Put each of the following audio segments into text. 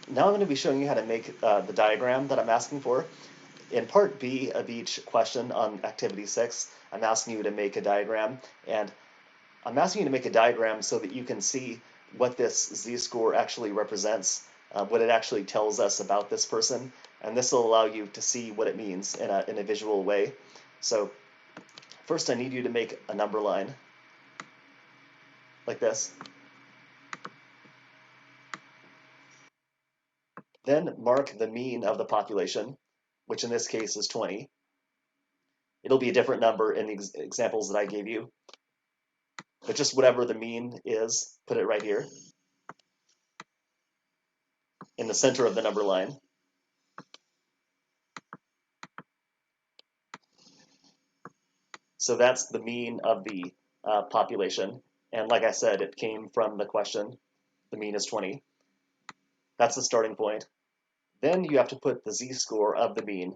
now I'm going to be showing you how to make the diagram that I'm asking for. In part B of each question on activity 6, I'm asking you to make a diagram, and I'm asking you to make a diagram so that you can see what this z-score actually represents, what it actually tells us about this person, and this will allow you to see what it means in a visual way. So first I need you to make a number line like this. Then mark the mean of the population, which in this case is 20. It'll be a different number in the examples that I gave you, but just whatever the mean is, put it right here in the center of the number line. So that's the mean of the population. And like I said, it came from the question. The mean is 20. That's the starting point. Then you have to put the z-score of the mean.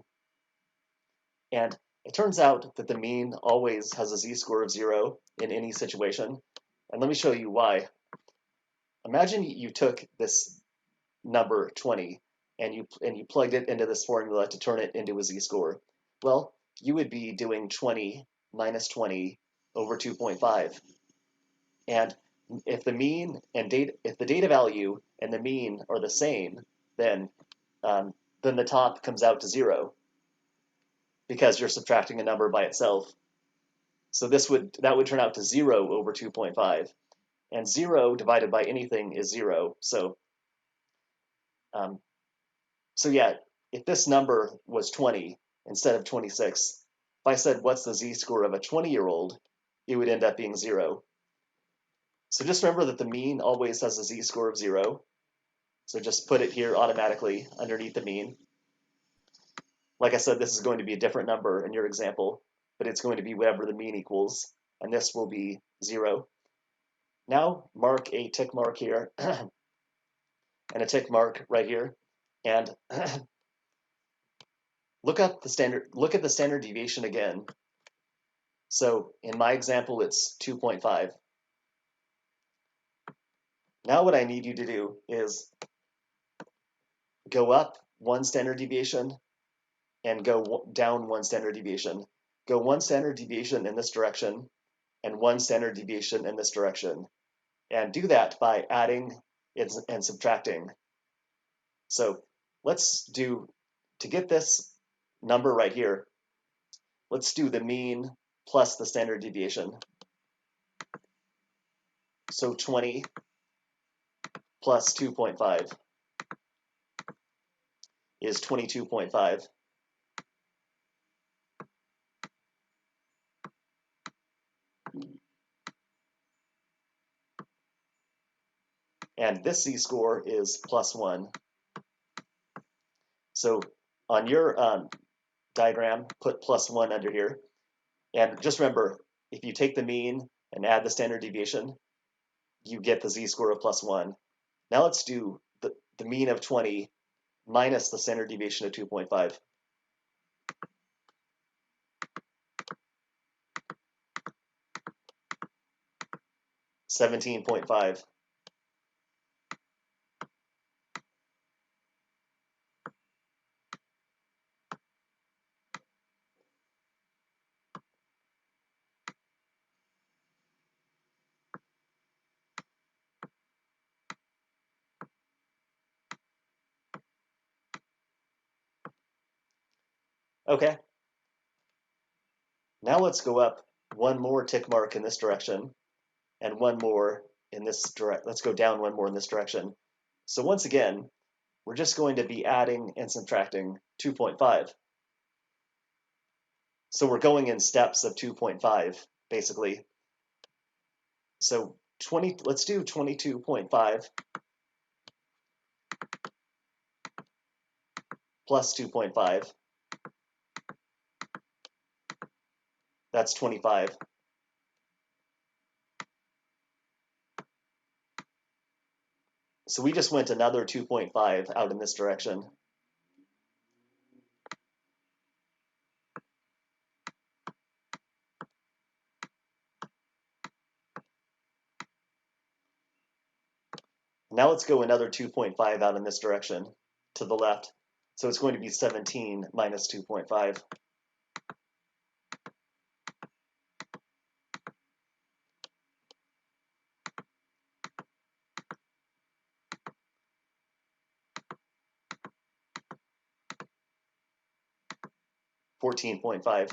And it turns out that the mean always has a z-score of 0 in any situation. And let me show you why. Imagine you took this number 20 and you plugged it into this formula to turn it into a z-score. Well, you would be doing 20 minus 20 over 2.5. And if the mean and if the data value and the mean are the same, then the top comes out to 0 because you're subtracting a number by itself. So that would turn out to 0 over 2.5, and 0 divided by anything is 0. So yeah, if this number was 20 instead of 26, if I said what's the z-score of a 20-year-old, it would end up being 0. So just remember that the mean always has a z-score of 0. So just put it here automatically underneath the mean. Like I said, this is going to be a different number in your example, but it's going to be whatever the mean equals, and this will be 0. Now mark a tick mark here and a tick mark right here, and look at the standard deviation again. So in my example, it's 2.5. Now what I need you to do is go up 1 standard deviation and go down 1 standard deviation. Go 1 standard deviation in this direction and 1 standard deviation in this direction. And do that by adding and subtracting. So let's do, to get this number right here, let's do the mean plus the standard deviation. So 20 plus 2.5 is 22.5. And this z-score is +1. So on your diagram, put +1 under here. And just remember, if you take the mean and add the standard deviation, you get the z-score of +1. Now let's do the mean of 20 minus the standard deviation of 2.5. 17.5. Okay. Now let's go up 1 more tick mark in this direction and 1 more in this direction. Let's go down 1 more in this direction. So once again, we're just going to be adding and subtracting 2.5. So we're going in steps of 2.5, basically. So let's do 22.5 plus 2.5. That's 25. So we just went another 2.5 out in this direction. Now let's go another 2.5 out in this direction to the left. So it's going to be 17 minus 2.5. $14.5.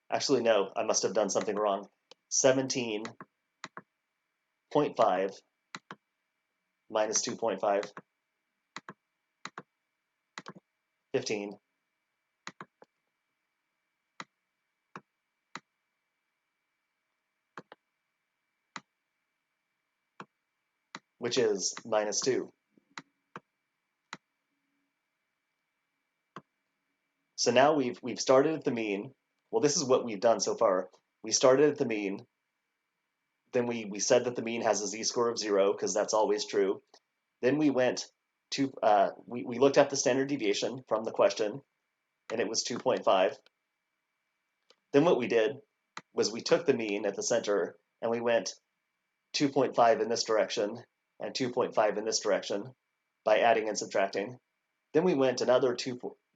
Actually, no, I must have done something wrong. 17.5 minus 2.5, 15. Which is minus 2. So now we've started at the mean. Well, this is what we've done so far. We started at the mean. Then we said that the mean has a z-score of 0 because that's always true. Then we went to we looked at the standard deviation from the question, and it was 2.5. Then what we did was we took the mean at the center and we went 2.5 in this direction and 2.5 in this direction by adding and subtracting. Then we went another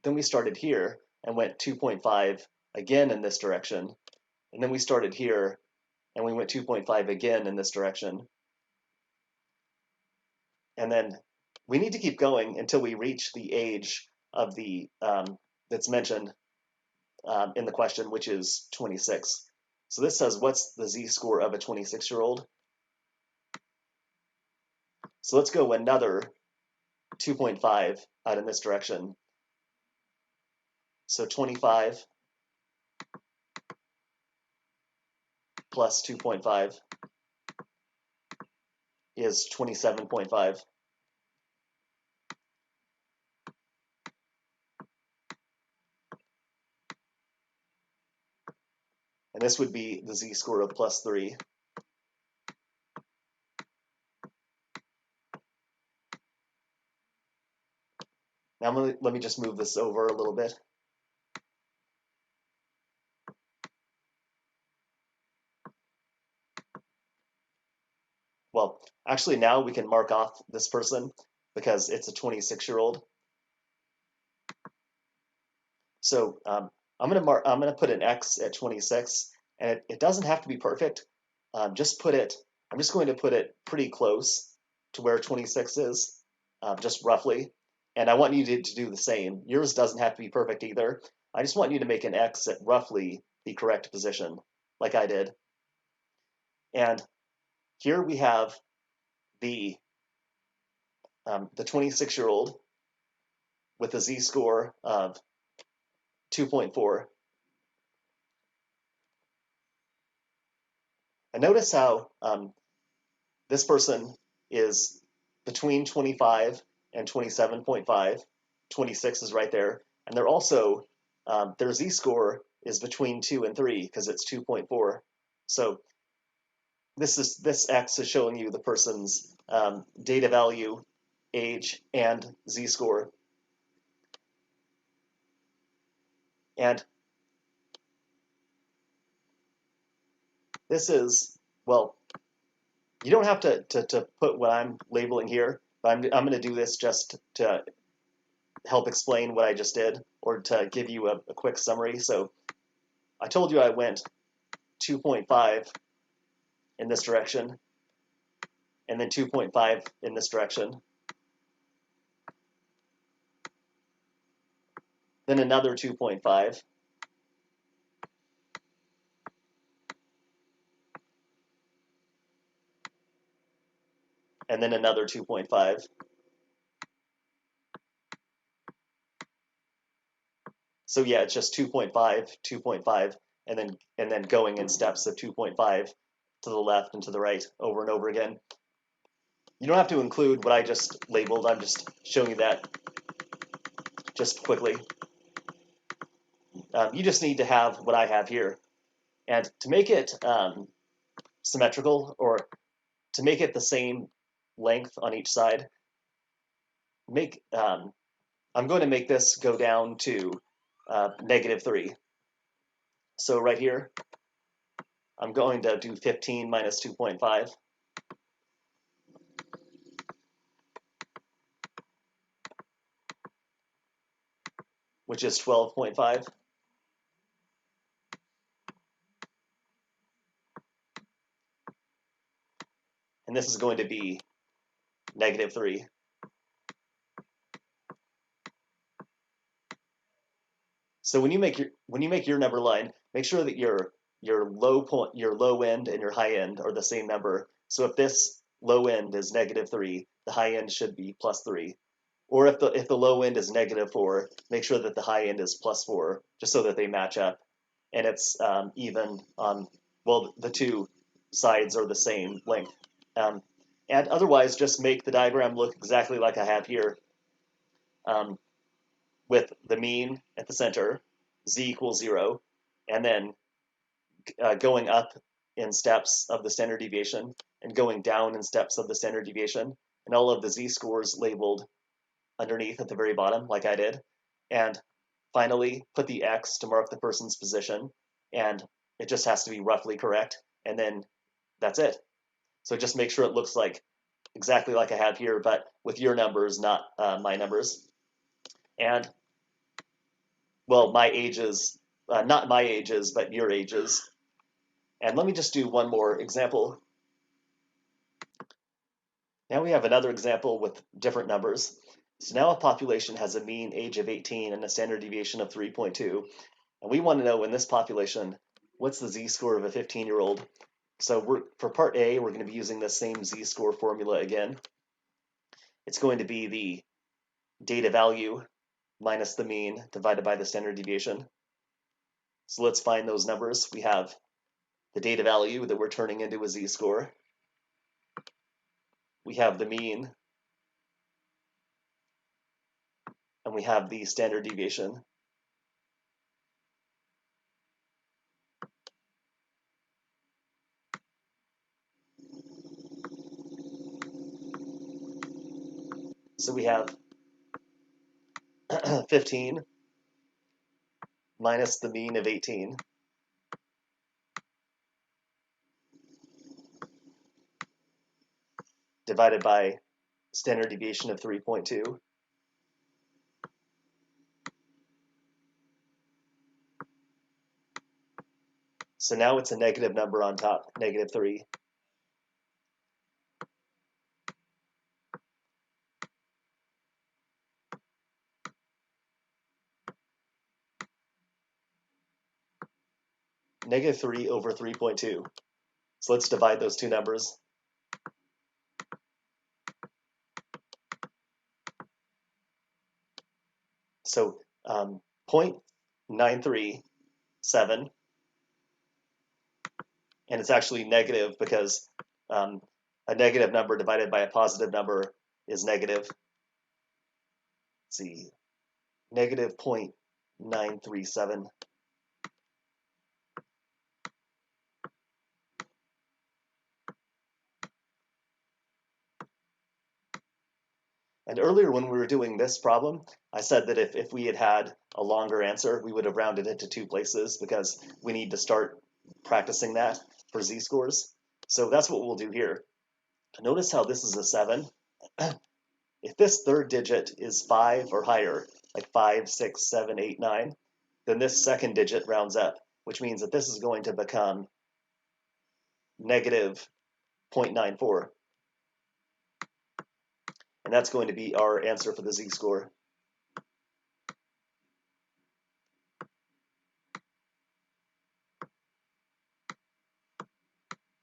then we started here and went 2.5 again in this direction. And then we started here and we went 2.5 again in this direction. And then we need to keep going until we reach the age of the that's mentioned in the question, which is 26. So this says, what's the z-score of a 26-year-old? So let's go another 2.5 out in this direction. So 25 plus 2.5 is 27.5. And this would be the z-score of plus 3. Now let me just move this over a little bit. Well, actually now we can mark off this person because it's a 26-year-old. So I'm gonna put an X at 26, and it doesn't have to be perfect. I'm just going to put it pretty close to where 26 is, just roughly. And I want you to do the same. Yours doesn't have to be perfect either. I just want you to make an X at roughly the correct position, like I did. And here we have the 26-year-old with a z-score of 2.4. And notice how this person is between 25 and 27.5. 26 is right there. And they're also, their z-score is between 2 and 3 because it's 2.4. So this X is showing you the person's data value, age, and z-score. And this is, well, you don't have to put what I'm labeling here, but I'm going to do this just to help explain what I just did, or to give you a quick summary. So I told you I went 2.5 in this direction, and then 2.5 in this direction. Then another 2.5. And then another 2.5. So yeah, it's just 2.5, 2.5, and then going in steps of 2.5 to the left and to the right over and over again. You don't have to include what I just labeled. I'm just showing you that just quickly. You just need to have what I have here. And to make it symmetrical, or to make it the same length on each side, I'm going to make this go down to -3. So right here, I'm going to do 15 minus 2.5. Which is 12.5. And this is going to be -3. So when you make your number line, make sure that your low end and your high end are the same number. So if this low end is -3, the high end should be +3. Or if the low end is -4, make sure that the high end is +4, just so that they match up, and it's even on, well, the two sides are the same length. And otherwise, just make the diagram look exactly like I have here, with the mean at the center, z equals 0, and then going up in steps of the standard deviation and going down in steps of the standard deviation, and all of the z-scores labeled underneath at the very bottom, like I did. And finally, put the X to mark the person's position, and it just has to be roughly correct, and then that's it. So just make sure it looks like exactly like I have here, but with your numbers, not my numbers. And, well, my ages, not my ages, but your ages. And let me just do one more example. Now we have another example with different numbers. So now a population has a mean age of 18 and a standard deviation of 3.2. And we want to know in this population, what's the z-score of a 15-year-old? So for part A, we're going to be using the same z-score formula again. It's going to be the data value minus the mean divided by the standard deviation. So let's find those numbers. We have the data value that we're turning into a z-score. We have the mean, and we have the standard deviation. So we have 15 minus the mean of 18 divided by standard deviation of 3.2. So now it's a negative number on top, -3. -3 over 3.2. So let's divide those two numbers. So 0.937, and it's actually negative because a negative number divided by a positive number is negative. Let's see, negative 0.937. And earlier when we were doing this problem, I said that if we had had a longer answer, we would have rounded it to 2 places because we need to start practicing that for z-scores. So that's what we'll do here. Notice how this is a 7. If this third digit is 5 or higher, like 5, 6, 7, 8, 9, then this second digit rounds up, which means that this is going to become negative 0.94. And that's going to be our answer for the z-score.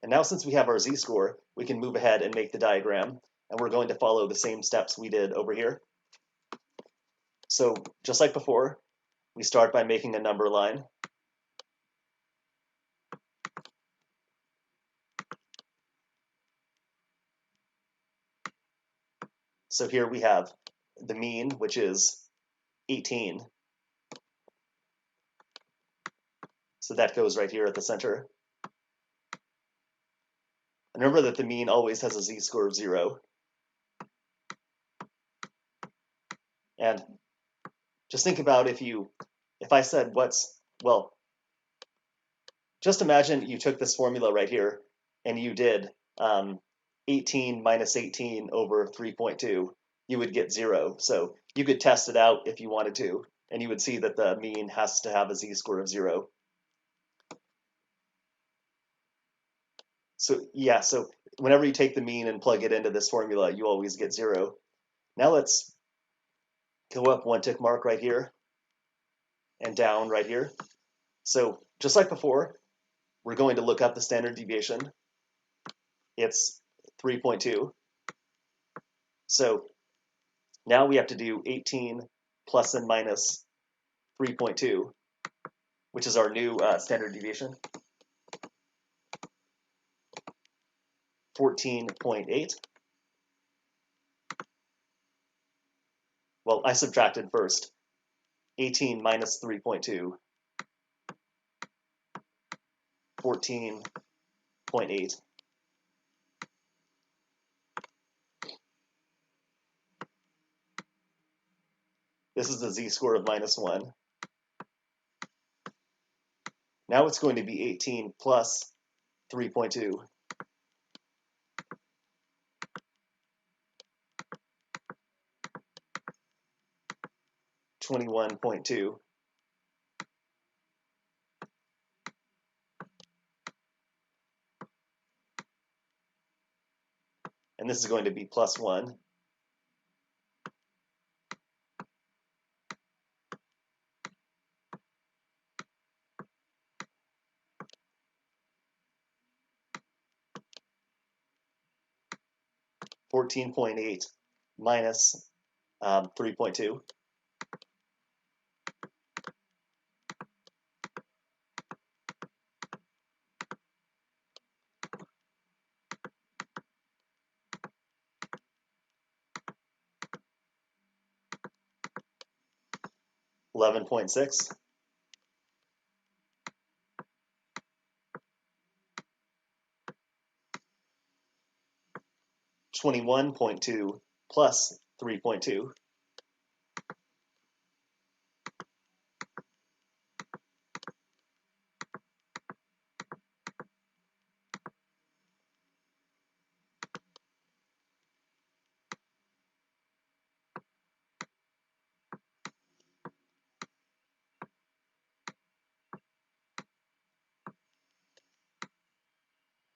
And now since we have our z-score, we can move ahead and make the diagram, and we're going to follow the same steps we did over here. So just like before, we start by making a number line. So here we have the mean, which is 18. So that goes right here at the center. And remember that the mean always has a z-score of 0. And just think about if I said just imagine you took this formula right here and you did 18 minus 18 over 3.2, you would get 0. So you could test it out if you wanted to, and you would see that the mean has to have a z-score of 0. So yeah, so whenever you take the mean and plug it into this formula, you always get 0. Now let's go up one tick mark right here and down right here. So just like before, we're going to look up the standard deviation. It's 3.2. So now we have to do 18 plus and minus 3.2, which is our new standard deviation, 14.8. Well, I subtracted first. 18 minus 3.2, 14.8. This is the z-score of -1. Now it's going to be 18 plus 3.2. 21.2. And this is going to be +1. 14.8 minus 3.2. 11.6. 21.2 plus 3.2.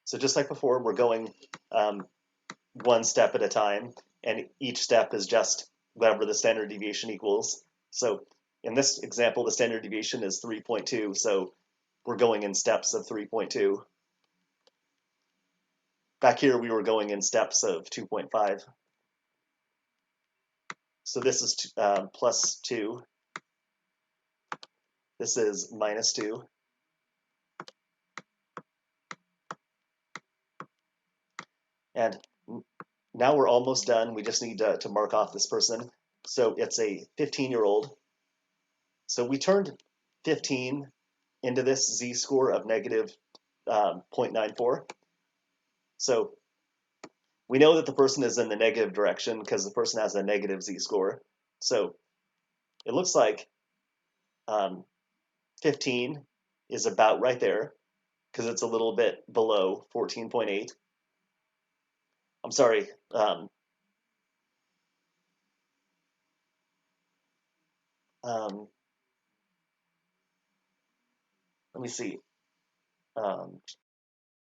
So just like before, we're going one step at a time, and each step is just whatever the standard deviation equals. So in this example, the standard deviation is 3.2, so we're going in steps of 3.2. Back here, we were going in steps of 2.5. So this is +2. This is -2. And now we're almost done. We just need to mark off this person. So it's a 15-year-old. So we turned 15 into this z-score of negative 0.94. So we know that the person is in the negative direction because the person has a negative z-score. So it looks like 15 is about right there because it's a little bit below 14.8. I'm sorry. Let me see.